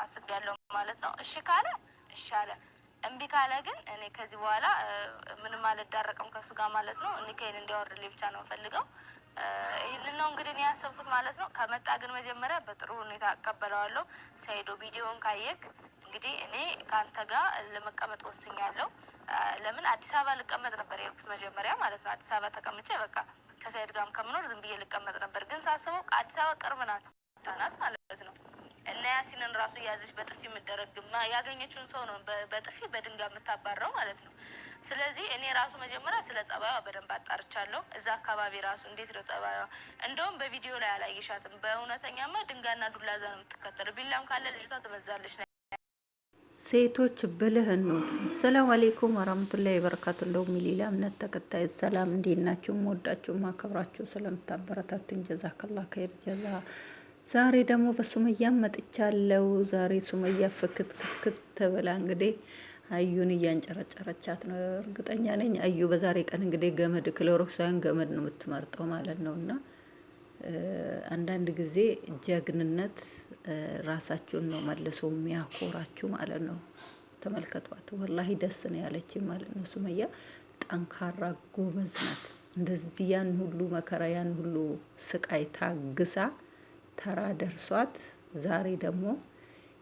አስቤያለሁ ማለት ነው። እሺ ካለ እሺ አለ። እምቢ ካለ ግን እኔ ከዚህ በኋላ ምንም አልዳረቅም ከሱ ጋር ማለት ነው። እኔ ከይን እንዲያወርድልኝ ብቻ ነው ፈልገው። ይህንን ነው እንግዲህ እኔ ያሰብኩት ማለት ነው። ከመጣ ግን መጀመሪያ በጥሩ ሁኔታ አቀበለዋለሁ። ሰይዶ ቪዲዮውን ካየክ እንግዲህ እኔ ከአንተ ጋር ለመቀመጥ ወስኛለሁ። ለምን አዲስ አበባ ልቀመጥ ነበር የሄድኩት መጀመሪያ ማለት ነው። አዲስ አበባ ተቀምጬ በቃ ከሰይድ ጋርም ከምኖር ዝም ብዬ ልቀመጥ ነበር። ግን ሳስበው አዲስ አበባ ቅርብ ናት ማለት ነው። እና ያሲንን ራሱ እያዘች በጥፊ የምደረግማ ያገኘችውን ሰው ነው በጥፊ በድንጋይ የምታባረው ማለት ነው። ስለዚህ እኔ ራሱ መጀመሪያ ስለ ጸባዩ በደንብ አጣርቻለሁ። እዛ አካባቢ ራሱ እንዴት ነው ጸባዩ? እንደውም በቪዲዮ ላይ አላየሻትም። በእውነተኛማ ድንጋይና ዱላዛ ነው የምትከተለው። ቢላም ካለ ልጅቷ ትበዛለች። ሴቶች ብልህ እንሁን። ሰላም አለይኩም ወራህመቱላሂ ወበረካቱ። እንደው ሚሊላ እምነት ተከታይ ሰላም፣ እንዴት ናችሁ? ወዳችሁ ማከብራችሁ ስለምታበረታቱኝ ጀዛከላህ ኸይር ጀዛ። ዛሬ ደግሞ በሱመያ መጥቻለሁ። ዛሬ ሱመያ ፍክት ብላ እንግዲህ አዩን እያንጨረጨረቻት ነው። እርግጠኛ ነኝ አዩ በዛሬ ቀን እንግዲህ ገመድ ክሎሮክሳን ገመድ ነው የምትመርጠው ማለት ነው። እና አንዳንድ ጊዜ ጀግንነት ራሳችሁን ነው መልሶ የሚያኮራችሁ ማለት ነው። ተመልከቷት፣ ወላሂ ደስ ነው ያለችኝ ማለት ነው። ሱመያ ጠንካራ ጎበዝ ናት። እንደዚህ ያን ሁሉ መከራ ያን ሁሉ ስቃይ ታግሳ ተራ ደርሷት ዛሬ ደግሞ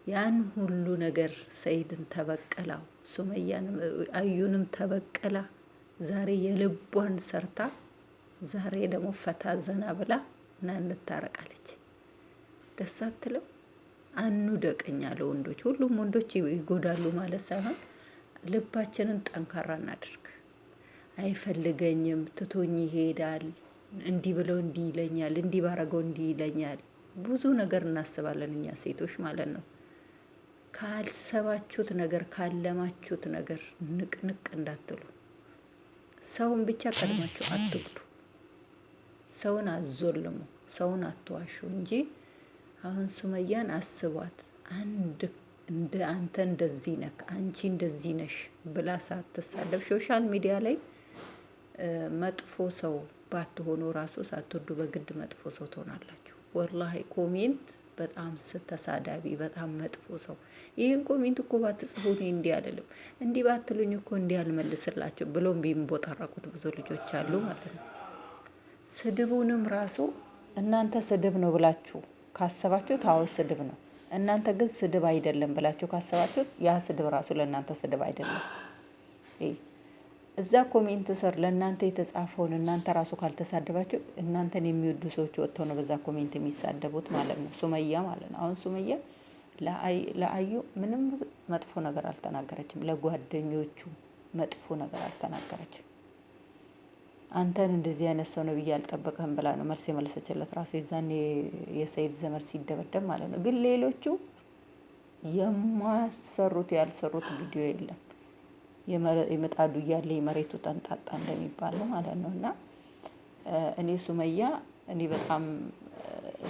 ያን ሁሉ ነገር ሰይድን ተበቀላው ሱመያንም አዩንም ተበቀላ ዛሬ የልቧን ሰርታ ዛሬ ደግሞ ፈታ ዘና ብላ እና እንታረቃለች። ደስ አትልም? አኑ ደቀኛ ለወንዶች ሁሉም ወንዶች ይጎዳሉ ማለት ሳይሆን ልባችንን ጠንካራ እናድርግ። አይፈልገኝም፣ ትቶኝ ይሄዳል፣ እንዲህ ብለው እንዲህ ይለኛል፣ እንዲህ ባረገው እንዲህ ይለኛል። ብዙ ነገር እናስባለን እኛ ሴቶች ማለት ነው። ካልሰባችሁት ነገር ካለማችሁት ነገር ንቅንቅ እንዳትሉ። ሰውን ብቻ ቀድማችሁ አትጉዱ። ሰውን አዞልሙ፣ ሰውን አትዋሹ እንጂ አሁን ሱመያን አስቧት። እንደ አንተ እንደዚህ ነክ አንቺ እንደዚህ ነሽ ብላ ሳትሳደብ ሶሻል ሚዲያ ላይ መጥፎ ሰው ባትሆኑ ራሱ ሳትወዱ በግድ መጥፎ ሰው ትሆናላችሁ። ወላሂ ኮሜንት በጣም ተሳዳቢ፣ በጣም መጥፎ ሰው። ይህን ኮሜንት እኮ ባትጽፉ እኔ እንዲህ አይደለም እንዲህ ባትሉኝ እኮ እንዲህ አልመልስላችሁ ብሎም ቢንቦጣረቁት ብዙ ልጆች አሉ ማለት ነው። ስድቡንም ራሱ እናንተ ስድብ ነው ብላችሁ ካሰባችሁ ታው ስድብ ነው። እናንተ ግን ስድብ አይደለም ብላችሁ ካሰባችሁ ያ ስድብ ራሱ ለእናንተ ስድብ አይደለም። እዛ ኮሜንት ስር ለእናንተ የተጻፈውን እናንተ ራሱ ካልተሳደባችሁ እናንተን የሚወዱ ሰዎች ወጥተው ነው በዛ ኮሜንት የሚሳደቡት ማለት ነው። ሱመያ ማለት ነው። አሁን ሱመያ ለአዩ ምንም መጥፎ ነገር አልተናገረችም። ለጓደኞቹ መጥፎ ነገር አልተናገረችም። አንተን እንደዚህ አይነት ሰው ነው ብዬ አልጠበቀህም ብላ ነው መልስ የመለሰችለት ራሱ የዛኔ የሰይድ ዘመድ ሲደበደብ ማለት ነው። ግን ሌሎቹ የማሰሩት ያልሰሩት ቪዲዮ የለም። የመጣዱ እያለ የመሬቱ ተንጣጣ እንደሚባለው ማለት ነው። እና እኔ ሱመያ እኔ በጣም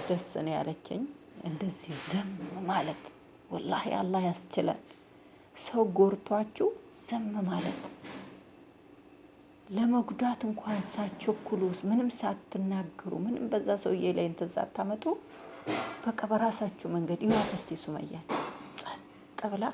ደስ ነው ያለችኝ። እንደዚህ ዝም ማለት ወላሂ አላህ ያስችላል። ሰው ጎርቷችሁ ዝም ማለት ለመጉዳት እንኳን ሳትቸኩሉ ምንም ሳትናገሩ ምንም በዛ ሰውዬ ላይ እንትን ሳታመጡ በቃ በራሳችሁ መንገድ ይዋት እስቲ ሱመያ ጸጥ ብላ